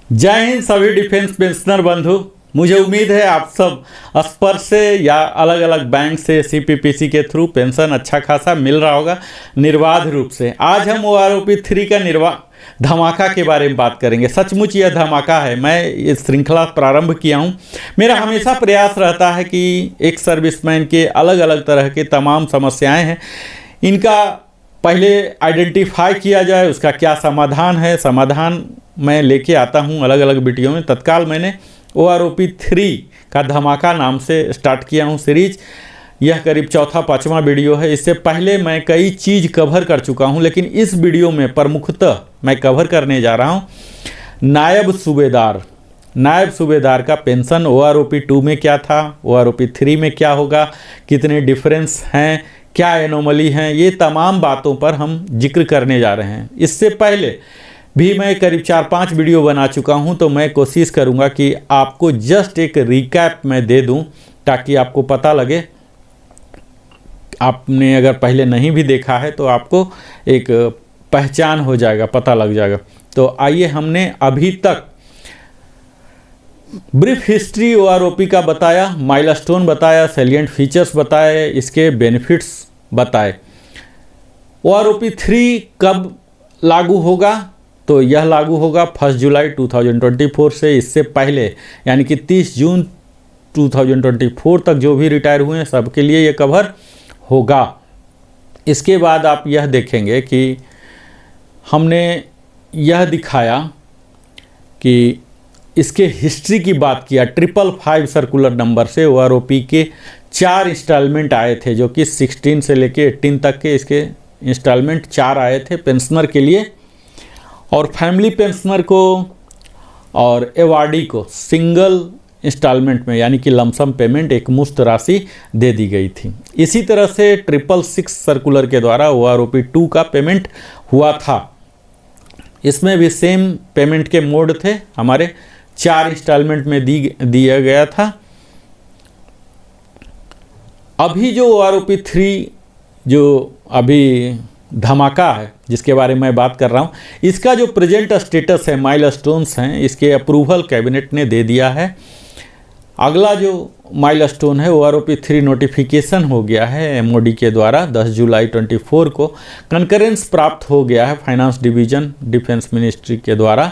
जय हिंद सभी defence pensioner बंधु। मुझे उम्मीद है आप सब स्पर्श से या अलग अलग बैंक से सीपीपीसी के थ्रू पेंशन अच्छा खासा मिल रहा होगा निर्बाध रूप से। आज हम ओआरओपी 3 का धमाका के बारे में बात करेंगे। सचमुच यह धमाका है। मैं ये श्रृंखला प्रारंभ किया हूँ। मेरा हमेशा प्रयास रहता है कि एक सर्विसमैन के अलग अलग तरह के तमाम समस्याएं हैं, इनका पहले आइडेंटिफाई किया जाए, उसका क्या समाधान है। समाधान मैं लेके आता हूँ अलग अलग वीडियो में। तत्काल मैंने ओआरओपी 3 का धमाका नाम से स्टार्ट किया हूँ सीरीज। यह करीब चौथा पाँचवा वीडियो है। इससे पहले मैं कई चीज़ कवर कर चुका हूँ, लेकिन इस वीडियो में प्रमुखतः मैं कवर करने जा रहा हूँ नायब सूबेदार का पेंशन। ओआरओपी 2 में क्या था, ओआरओपी 3 में क्या होगा, कितने डिफरेंस हैं, क्या एनोमली हैं, ये तमाम बातों पर हम जिक्र करने जा रहे हैं। इससे पहले भी मैं करीब 4-5 वीडियो बना चुका हूं, तो मैं कोशिश करूंगा कि आपको जस्ट एक रिकैप मैं दे दूं ताकि आपको पता लगे। आपने अगर पहले नहीं भी देखा है तो आपको एक पहचान हो जाएगा, पता लग जाएगा। तो आइए, हमने अभी तक ब्रीफ हिस्ट्री ओआरओपी का बताया, माइलस्टोन बताया, सैलिएंट फीचर्स बताए, इसके बेनिफिट्स बताए। ओआरओपी 3 कब लागू होगा, तो यह लागू होगा 1 जुलाई 2024 से। इससे पहले यानी कि 30 जून 2024 तक जो भी रिटायर हुए हैं सबके लिए ये कवर होगा। इसके बाद आप यह देखेंगे कि हमने यह दिखाया कि इसके हिस्ट्री की बात किया। 555 सर्कुलर नंबर से ओआरओपी के 4 इंस्टॉलमेंट आए थे, जो कि 16 से लेके 18 तक के इसके इंस्टॉलमेंट 4 आए थे पेंशनर के लिए। और फैमिली पेंशनर को और एवार्डी को सिंगल इंस्टॉलमेंट में यानी कि लमसम पेमेंट एक मुश्त राशि दे दी गई थी। इसी तरह से 666 सर्कुलर के द्वारा ओआरओपी 2 का पेमेंट हुआ था। इसमें भी सेम पेमेंट के मोड थे, हमारे 4 इंस्टॉलमेंट में दिया गया था। अभी जो ओआरओपी 3 जो अभी धमाका है जिसके बारे में मैं बात कर रहा हूँ, इसका जो प्रेजेंट स्टेटस है, माइलस्टोन्स हैं, इसके अप्रूवल कैबिनेट ने दे दिया है। अगला जो माइलस्टोन है ओआरओपी 3 नोटिफिकेशन हो गया है एमओडी के द्वारा 10 जुलाई 24 को। कंकरेंस प्राप्त हो गया है फाइनेंस डिवीजन डिफेंस मिनिस्ट्री के द्वारा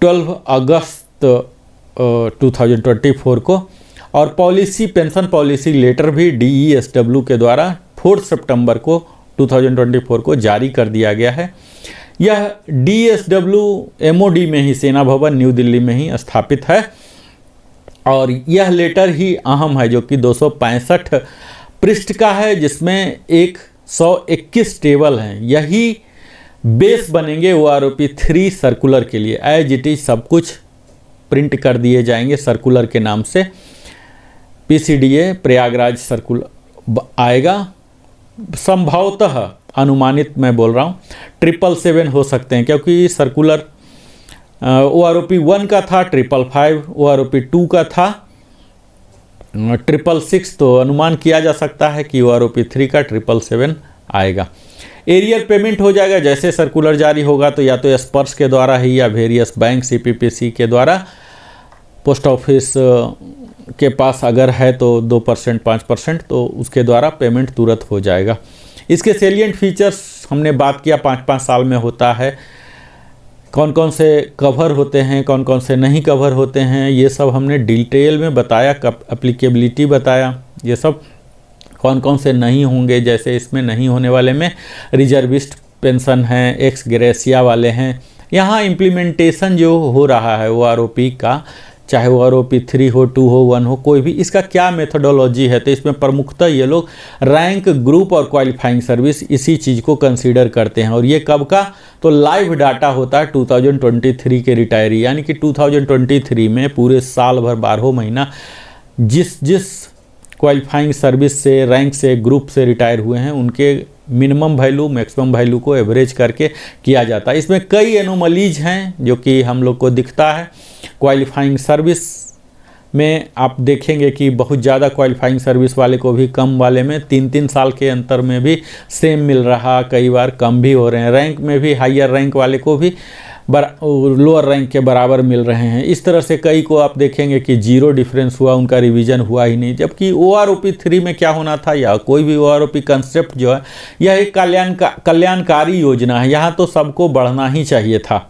12 अगस्त 2024 को। और पॉलिसी पेंशन पॉलिसी लेटर भी DESW के द्वारा 4 सितंबर को 2024 को जारी कर दिया गया है। यह DSW MOD में ही, सेना भवन न्यू दिल्ली में ही स्थापित है। और यह लेटर ही अहम है, जो कि 265 पृष्ठ का है, जिसमें 121 टेबल हैं। यही बेस बनेंगे ओआरओपी 3 सर्कुलर के लिए। एज इट इज सब कुछ प्रिंट कर दिए जाएंगे सर्कुलर के नाम से। PCDA प्रयागराज सर्कुलर आएगा। संभवतः अनुमानित मैं बोल रहा हूँ 777 हो सकते हैं, क्योंकि सर्कुलर ओआरओपी 1 का था 555, ओआरओपी 2 का था 666, तो अनुमान किया जा सकता है कि ओआरओपी 3 का 777 आएगा। एरियर पेमेंट हो जाएगा। जैसे सर्कुलर जारी होगा तो या तो स्पर्श के द्वारा ही या वेरियस बैंक CPPC के द्वारा, पोस्ट ऑफिस के पास अगर है तो 2% 5%, तो उसके द्वारा पेमेंट तुरंत हो जाएगा। इसके सेलिएंट फीचर्स हमने बात किया, 5-5 साल में होता है, कौन कौन से कवर होते हैं, कौन कौन से नहीं कवर होते हैं, ये सब हमने डिटेल में बताया। एप्लीकेबिलिटी बताया, ये सब कौन कौन से नहीं होंगे। जैसे इसमें नहीं होने वाले में रिजर्विस्ट पेंशन हैं, एक्स ग्रेसिया वाले हैं। यहाँ इम्प्लीमेंटेशन जो हो रहा है ओआरओपी का, चाहे ओआरओपी 3 हो, 2 हो, 1 हो, कोई भी, इसका क्या मेथोडोलॉजी है, तो इसमें प्रमुखतः ये लोग रैंक, ग्रुप और क्वालिफाइंग सर्विस इसी चीज़ को कंसीडर करते हैं। और ये कब का, तो लाइव डाटा होता है 2023 के रिटायरी, यानी कि 2023 में पूरे साल भर 12 महीना जिस क्वालिफाइंग सर्विस से, रैंक से, ग्रुप से रिटायर हुए हैं, उनके मिनिमम वैल्यू मैक्सिमम वैल्यू को एवरेज करके किया जाता है। इसमें कई एनोमलीज हैं जो कि हम लोग को दिखता है। क्वालिफाइंग सर्विस में आप देखेंगे कि बहुत ज़्यादा क्वालिफाइंग सर्विस वाले को भी कम वाले में 3-3 साल के अंतर में भी सेम मिल रहा, कई बार कम भी हो रहे हैं। रैंक में भी हायर रैंक वाले को भी लोअर रैंक के बराबर मिल रहे हैं। इस तरह से कई को आप देखेंगे कि जीरो डिफरेंस हुआ, उनका रिवीजन हुआ ही नहीं। जबकि OROP 3 में क्या होना था, या कोई भी OROP कंसेप्ट जो है यह एक कल्याणकारी योजना है। यहाँ तो सबको बढ़ना ही चाहिए था,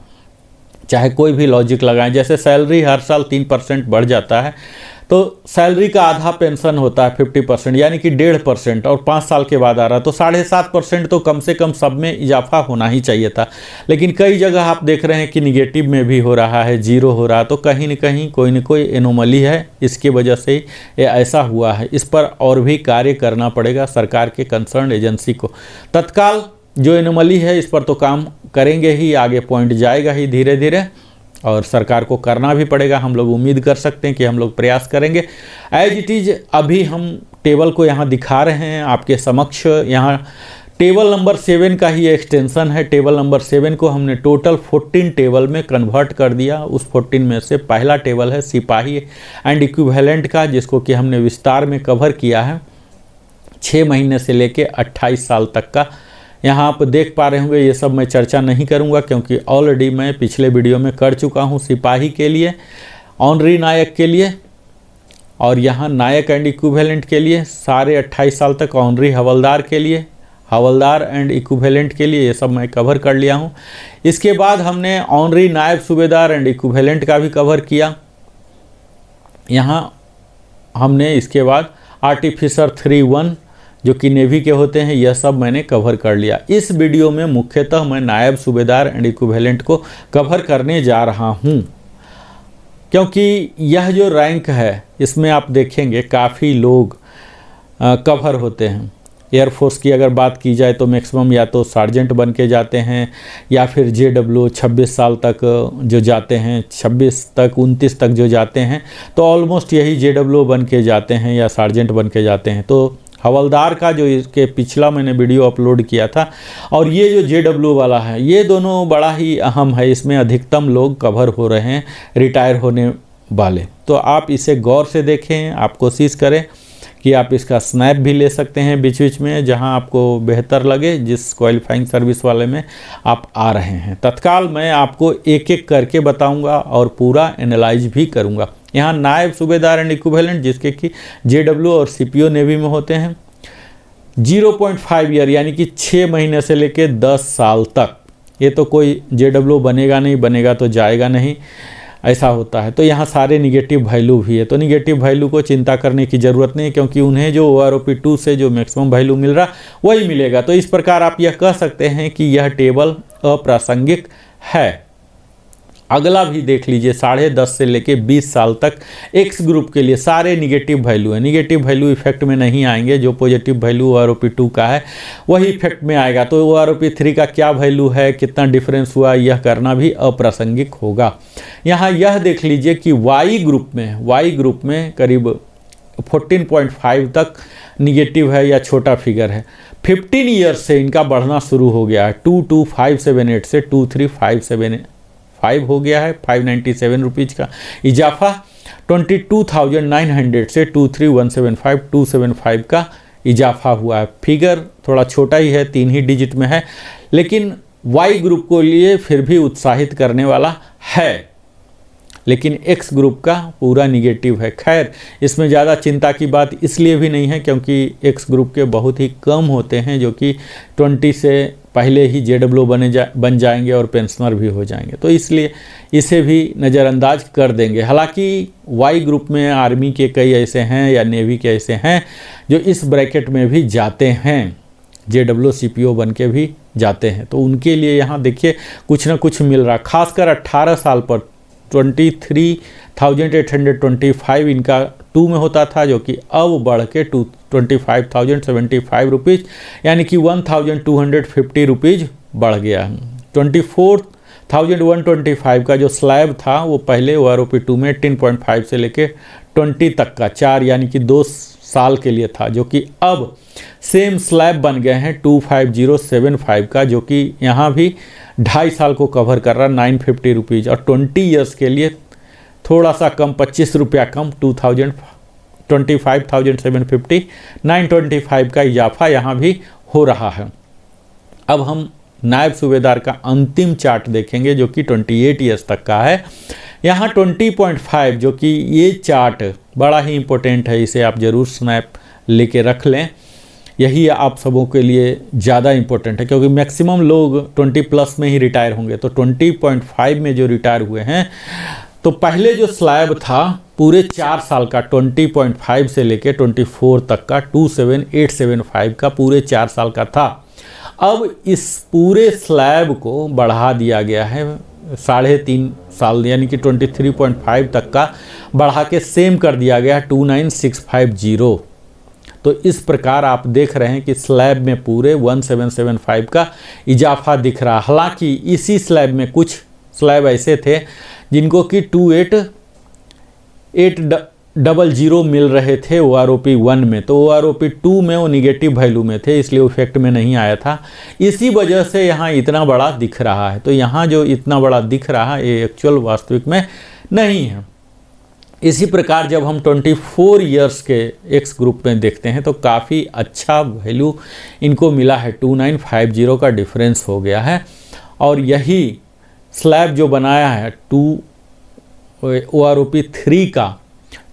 चाहे कोई भी लॉजिक लगाएं। जैसे सैलरी हर साल 3% बढ़ जाता है, तो सैलरी का आधा पेंशन होता है 50%, यानी कि 1.5%, और 5 साल के बाद आ रहा, तो 7.5% तो कम से कम सब में इजाफा होना ही चाहिए था। लेकिन कई जगह आप देख रहे हैं कि निगेटिव में भी हो रहा है, जीरो हो रहा है। तो कहीं न कहीं कोई न कोई एनोमली है, इसकी वजह से ये ऐसा हुआ है। इस पर और भी कार्य करना पड़ेगा सरकार के कंसर्न एजेंसी को। तत्काल जो एनोमली है इस पर तो काम करेंगे ही, आगे पॉइंट जाएगा ही धीरे धीरे, और सरकार को करना भी पड़ेगा। हम लोग उम्मीद कर सकते हैं कि हम लोग प्रयास करेंगे। एज इट इज़ अभी हम टेबल को यहाँ दिखा रहे हैं आपके समक्ष। यहाँ टेबल नंबर 7 का ही एक्सटेंशन है। टेबल नंबर 7 को हमने टोटल 14 टेबल में कन्वर्ट कर दिया। उस 14 में से पहला टेबल है सिपाही एंड इक्विवेलेंट का, जिसको कि हमने विस्तार में कवर किया है 6 महीने से लेके 28 साल तक का। यहाँ आप देख पा रहे होंगे, ये सब मैं चर्चा नहीं करूँगा क्योंकि ऑलरेडी मैं पिछले वीडियो में कर चुका हूँ सिपाही के लिए, ऑनरी नायक के लिए, और यहाँ नायक एंड इक्विवेलेंट के लिए सारे 28 साल तक, ऑनरी हवलदार के लिए, हवलदार एंड इक्विवेलेंट के लिए, ये सब मैं कवर कर लिया हूँ। इसके बाद हमने ऑनरी नायब सूबेदार एंड इक्विवेलेंट का भी कवर किया। यहाँ हमने इसके बाद आर्टिफिसर 3-1 जो कि नेवी के होते हैं, यह सब मैंने कवर कर लिया। इस वीडियो में मुख्यतः मैं नायब सूबेदार एंड इक्विवेलेंट को कवर करने जा रहा हूं, क्योंकि यह जो रैंक है इसमें आप देखेंगे काफ़ी लोग कवर होते हैं। एयरफोर्स की अगर बात की जाए तो मैक्सिमम या तो सार्जेंट बन के जाते हैं, या फिर JW 26 साल तक जो जाते हैं, 26 तक 29 तक जो जाते हैं, तो ऑलमोस्ट यही JW बन के जाते हैं या सार्जेंट बन के जाते हैं। तो हवलदार का जो इसके पिछला मैंने वीडियो अपलोड किया था, और ये जो JW वाला है, ये दोनों बड़ा ही अहम है। इसमें अधिकतम लोग कवर हो रहे हैं रिटायर होने वाले। तो आप इसे गौर से देखें, आप कोशिश करें कि आप इसका स्नैप भी ले सकते हैं बीच बीच में, जहां आपको बेहतर लगे, जिस क्वालिफाइंग सर्विस वाले में आप आ रहे हैं। तत्काल मैं आपको एक एक करके बताऊंगा और पूरा एनालाइज भी करूंगा। यहाँ नायब सूबेदार एंड इक्विवेलेंट, जिसके कि JW और CPO नेवी में होते हैं, 0.5 ईयर यानी कि 6 महीने से लेके 10 साल तक। ये तो कोई JW बनेगा नहीं, बनेगा तो जाएगा नहीं, ऐसा होता है। तो यहाँ सारे निगेटिव वैल्यू भी है, तो निगेटिव वैल्यू को चिंता करने की ज़रूरत नहीं, क्योंकि उन्हें जो OROP 2 से जो मैक्सिमम वैल्यू मिल रहा वही मिलेगा। तो इस प्रकार आप यह कह सकते हैं कि यह टेबल अप्रासंगिक है। अगला भी देख लीजिए, 10.5 से लेके 20 साल तक एक्स ग्रुप के लिए सारे निगेटिव वैल्यू है। निगेटिव वैल्यू इफेक्ट में नहीं आएंगे, जो पॉजिटिव वैल्यू OROP 2 का है वही इफेक्ट में आएगा। तो OROP 3 का क्या वैल्यू है, कितना डिफरेंस हुआ, यह करना भी अप्रासंगिक होगा। यहाँ यह देख लीजिए कि वाई ग्रुप में करीब 14.5 तक निगेटिव है या छोटा फिगर है। 15 ईयर्स से इनका बढ़ना शुरू हो गया है। 22578 से 23575 हो गया है, 597 रुपीज़ का इजाफा। 22,900 से 23,175 275 का इजाफा हुआ है। फिगर थोड़ा छोटा ही है, 3 ही डिजिट में है, लेकिन वाई ग्रुप को लिए फिर भी उत्साहित करने वाला है। लेकिन एक्स ग्रुप का पूरा निगेटिव है। खैर, इसमें ज़्यादा चिंता की बात इसलिए भी नहीं है क्योंकि एक्स ग्रुप के बहुत ही कम होते हैं जो कि 20 से पहले ही JW बन जाएंगे और पेंशनर भी हो जाएंगे, तो इसलिए इसे भी नज़रअंदाज कर देंगे। हालांकि वाई ग्रुप में आर्मी के कई ऐसे हैं या नेवी के ऐसे हैं जो इस ब्रैकेट में भी जाते हैं, JW CPO बन के भी जाते हैं, तो उनके लिए यहाँ देखिए कुछ ना कुछ मिल रहा। खासकर 18 साल पर 23,825 इनका 2 में होता था, जो कि अब बढ़ के 25,075 रुपीज़ यानी कि 1,250 रुपीज़ बढ़ गया। 24,125 का जो स्लैब था वो पहले OROP 2 में 10.5 से लेके 20 तक का 4 यानी कि 2 साल के लिए था, जो कि अब सेम स्लैब बन गए हैं 25,075 का, जो कि यहाँ भी 2.5 साल को कवर कर रहा 950 रुपीज़, और 20 ईयर्स के लिए थोड़ा सा कम 25 रुपया कम 25,750 925 का इजाफा यहाँ भी हो रहा है। अब हम नायब सूबेदार का अंतिम चार्ट देखेंगे जो कि 28 ईयर्स तक का है। यहाँ 20.5 जो कि ये चार्ट बड़ा ही इम्पोर्टेंट है, इसे आप ज़रूर स्नैप लेके रख लें। यही आप सबों के लिए ज़्यादा इम्पोर्टेंट है क्योंकि मैक्सिमम लोग 20 प्लस में ही रिटायर होंगे। तो 20.5 में जो रिटायर हुए हैं, तो पहले जो स्लैब था पूरे 4 साल का 20.5 से लेके 24 तक का 27875 का पूरे 4 साल का था। अब इस पूरे स्लैब को बढ़ा दिया गया है 3.5 साल यानी कि 23.5 तक का बढ़ा के सेम कर दिया गया 29650। तो इस प्रकार आप देख रहे हैं कि स्लैब में पूरे 1775 का इजाफा दिख रहा। हालांकि इसी स्लैब में कुछ स्लैब ऐसे थे जिनको कि 28800 मिल रहे थे OROP 1 में, तो OROP 2 में वो निगेटिव वैल्यू में थे, इसलिए इफेक्ट में नहीं आया था। इसी वजह से यहाँ इतना बड़ा दिख रहा है। तो यहाँ जो इतना बड़ा दिख रहा है ये एक्चुअल वास्तविक में नहीं है। इसी प्रकार जब हम 24 इयर्स के एक्स ग्रुप में देखते हैं तो काफ़ी अच्छा वैल्यू इनको मिला है, 2950 का डिफरेंस हो गया है। और यही स्लैब जो बनाया है OROP 3 का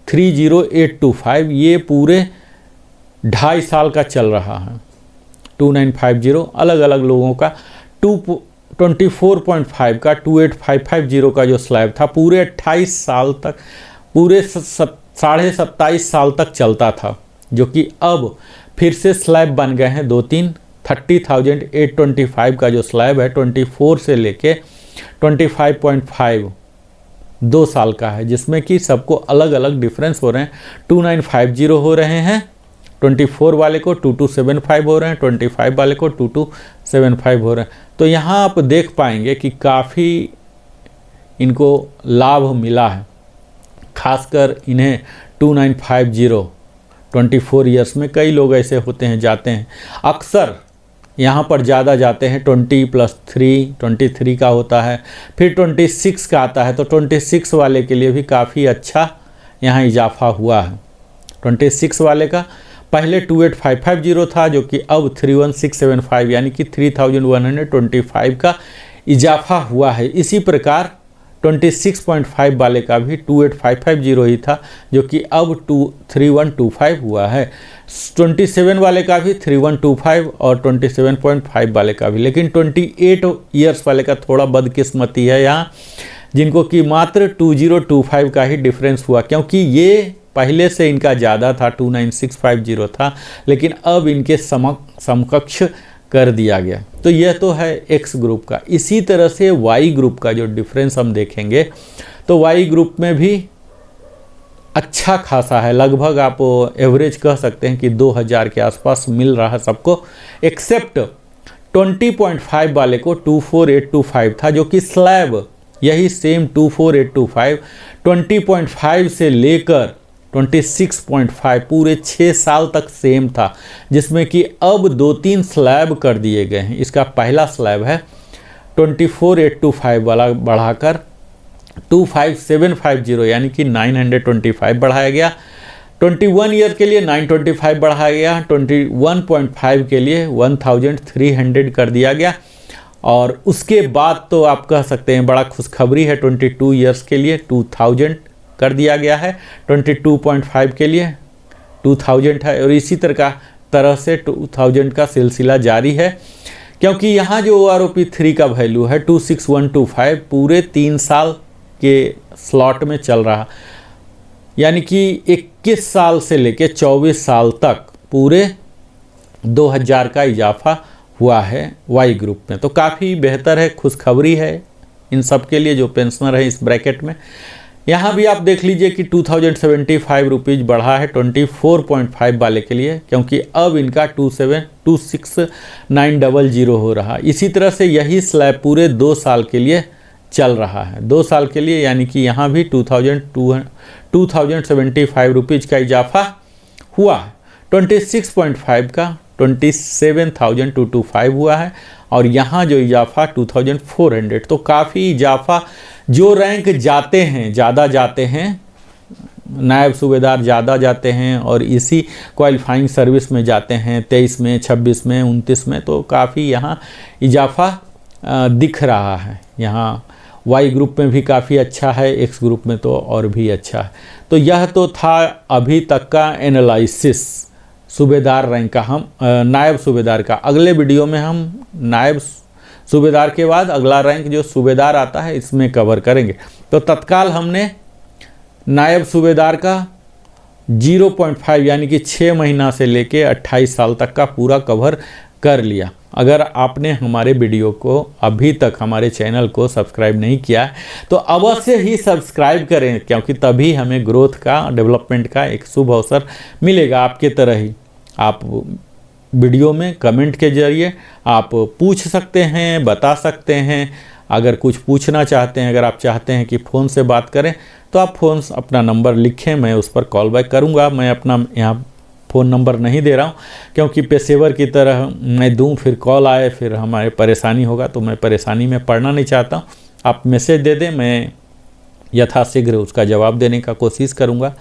30825 ये पूरे 2.5 साल का चल रहा है। 2950 अलग अलग लोगों का, 24.5 का 28550 का जो स्लैब था पूरे 28 साल तक, पूरे 27.5 साल तक चलता था, जो कि अब फिर से स्लैब बन गए हैं 2-3। 30,825 का जो स्लैब है 24 से लेके 25.5 2 साल का है, जिसमें कि सबको अलग अलग डिफरेंस हो रहे हैं। 2950 हो रहे हैं 24 वाले को, 2275 हो रहे हैं 25 वाले को, 2275 हो रहे हैं। तो यहाँ आप देख पाएंगे कि काफ़ी इनको लाभ मिला है, खासकर इन्हें 2950 24 इयर्स में। कई लोग ऐसे होते हैं जाते हैं, अक्सर यहाँ पर ज़्यादा जाते हैं 20+3 23 का होता है, फिर 26 का आता है। तो 26 वाले के लिए भी काफ़ी अच्छा यहाँ इजाफा हुआ है। 26 वाले का पहले 28550 था जो कि अब 31675 यानी कि 3125 का इजाफा हुआ है। इसी प्रकार 26.5 वाले का भी 28550 ही था जो कि अब 3125 हुआ है। 27 वाले का भी 3125 और 27.5 वाले का भी। लेकिन 28 इयर्स वाले का थोड़ा बदकिस्मती है यहाँ, जिनको कि मात्र 2025 का ही डिफरेंस हुआ, क्योंकि ये पहले से इनका ज़्यादा था 29650 था, लेकिन अब इनके समकक्ष कर दिया गया। तो यह तो है एक्स ग्रुप का। इसी तरह से वाई ग्रुप का जो डिफरेंस हम देखेंगे तो वाई ग्रुप में भी अच्छा खासा है, लगभग आप एवरेज कह सकते हैं कि 2000 के आसपास मिल रहा है सबको, एक्सेप्ट 20.5 वाले को 24825 था जो कि स्लैब यही सेम 24825 20.5 से लेकर 26.5 पूरे 6 साल तक सेम था, जिसमें कि अब 2-3 स्लैब कर दिए गए हैं। इसका पहला स्लैब है 24825 वाला बढ़ाकर 25750 यानी कि 925 बढ़ाया गया। 21 ईयर के लिए 925 बढ़ाया गया, 21.5 के लिए 1300 कर दिया गया। और उसके बाद तो आप कह सकते हैं बड़ा खुशखबरी है, 22 ईयर्स के लिए 2000 कर दिया गया है, 22.5 के लिए 2000 है। और इसी तरह से 2000 का सिलसिला जारी है, क्योंकि यहाँ जो OROP 3 का वैल्यू है 26125 पूरे 3 साल के स्लॉट में चल रहा, यानी कि 21 साल से लेके 24 साल तक पूरे 2000 का इजाफा हुआ है वाई ग्रुप में। तो काफ़ी बेहतर है, खुशखबरी है इन सब के लिए जो पेंशनर है इस ब्रैकेट में। यहाँ भी आप देख लीजिए कि 2075 रुपीज़ बढ़ा है 24.5 वाले के लिए, क्योंकि अब इनका 26900 हो रहा। इसी तरह से यही स्लैब पूरे 2 साल के लिए चल रहा है, 2 साल के लिए, यानी कि यहाँ भी 2075 रुपीज़ का इजाफा हुआ है। 26.5 का 27,225 हुआ है, और यहाँ जो इजाफा 2400। तो काफ़ी इजाफा, जो रैंक जाते हैं ज़्यादा जाते हैं नायब सूबेदार ज़्यादा जाते हैं और इसी क्वालिफाइंग सर्विस में जाते हैं 23 में, 26 में, 29 में, तो काफ़ी यहाँ इजाफा दिख रहा है। यहाँ वाई ग्रुप में भी काफ़ी अच्छा है, एक्स ग्रुप में तो और भी अच्छा है। तो यह तो था अभी तक का एनालिसिस सूबेदार रैंक का। हम नायब सूबेदार का अगले वीडियो में हम नायब सूबेदार के बाद अगला रैंक जो सूबेदार आता है इसमें कवर करेंगे। तो तत्काल हमने नायब सूबेदार का 0.5 यानी कि 6 महीना से लेके 28 साल तक का पूरा कवर कर लिया। अगर आपने हमारे वीडियो को अभी तक हमारे चैनल को सब्सक्राइब नहीं किया है तो अवश्य ही सब्सक्राइब करें, क्योंकि तभी हमें ग्रोथ का, डेवलपमेंट का एक शुभ अवसर मिलेगा। आपके तरह ही आप वीडियो में कमेंट के जरिए आप पूछ सकते हैं, बता सकते हैं। अगर कुछ पूछना चाहते हैं, अगर आप चाहते हैं कि फ़ोन से बात करें तो आप फ़ोन अपना नंबर लिखें, मैं उस पर कॉल बैक करूंगा। मैं अपना यहाँ फ़ोन नंबर नहीं दे रहा हूँ, क्योंकि पेशेवर की तरह मैं दूं फिर कॉल आए फिर हमारे परेशानी होगा, तो मैं परेशानी में पड़ना नहीं चाहता हूँ। आप मैसेज दे दें, मैं यथाशीघ्र उसका जवाब देने का कोशिश करूँगा।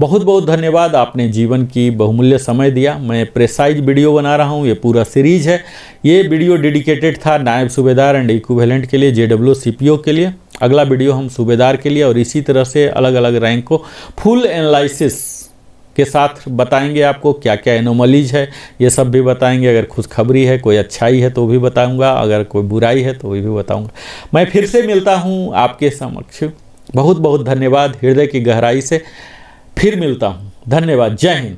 बहुत बहुत धन्यवाद, आपने जीवन की बहुमूल्य समय दिया। मैं प्रेसाइज वीडियो बना रहा हूँ, ये पूरा सीरीज है। ये वीडियो डेडिकेटेड था नायब सूबेदार एंड इक्विवेलेंट के लिए, JW CPO के लिए। अगला वीडियो हम सूबेदार के लिए और इसी तरह से अलग अलग रैंक को फुल एनालिसिस के साथ बताएंगे। आपको क्या क्या एनोमलीज है ये सब भी बताएंगे। अगर खुशखबरी है, कोई अच्छाई है तो भी बताऊंगा, अगर कोई बुराई है तो भी बताऊंगा। मैं फिर से मिलता हूं आपके समक्ष। बहुत बहुत धन्यवाद, हृदय की गहराई से फिर मिलता हूं। धन्यवाद, जय हिंद।